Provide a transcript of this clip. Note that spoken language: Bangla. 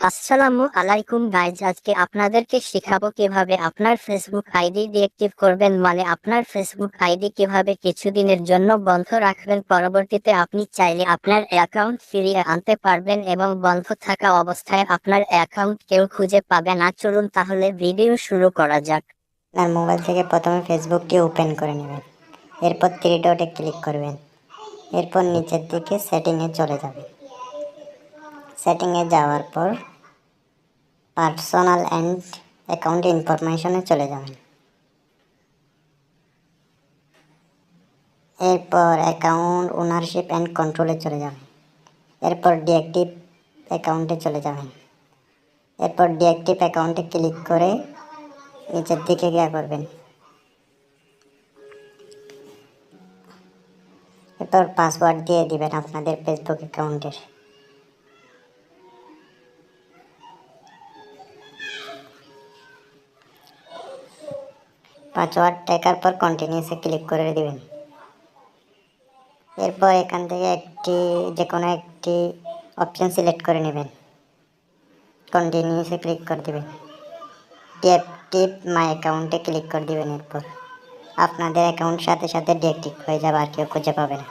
আসসালামু আলাইকুম গাইজ, আজকে আপনাদেরকে শেখাবো কিভাবে আপনার ফেসবুক আইডি ডিএক্টিভ করবেন, মানে আপনার ফেসবুক আইডি কিভাবে কিছুদিনের জন্য বন্ধ রাখবেন। পরবর্তীতে আপনি চাইলে আপনার অ্যাকাউন্ট ফিরিয়ে আনতে পারবেন এবং বন্ধ থাকা অবস্থায় আপনার অ্যাকাউন্ট কেউ খুঁজে পাবে না। চলুন তাহলে ভিডিও শুরু করা যাক। আপনার মোবাইল থেকে প্রথমে ফেসবুকটি ওপেন করে নেবেন, এরপর থ্রি ডটে ক্লিক করবেন, এরপর নিচের দিকে সেটিংয়ে চলে যাবেন। সেটিংয়ে যাওয়ার পর পার্সোনাল অ্যান্ড অ্যাকাউন্ট ইনফরমেশনে চলে যাবেন। এরপর অ্যাকাউন্ট ওনারশিপ অ্যান্ড কন্ট্রোলে চলে যাবেন। এরপর ডিঅ্যাক্টিভ অ্যাকাউন্টে চলে যাবেন। এরপর ডিঅ্যাক্টিভ অ্যাকাউন্টে ক্লিক করে নিচের দিকে গিয়ে করবেন। এরপর পাসওয়ার্ড দিয়ে দিবেন আপনাদের ফেসবুক অ্যাকাউন্টের। পাসওয়ার্ড লেখার পর কন্টিনিউসে ক্লিক করে দিবেন। এরপর এখান থেকে যে কোনো একটি অপশন সিলেক্ট করে নেবেন, কন্টিনিউসে ক্লিক করে দেবেন। ডিঅ্যাক্টিভ মাই অ্যাকাউন্টে ক্লিক করে দিবেন। এরপর আপনাদের অ্যাকাউন্ট সাথে সাথে ডিঅ্যাক্টিভ হয়ে যাবে, আর কেউ খুঁজে পাবে না।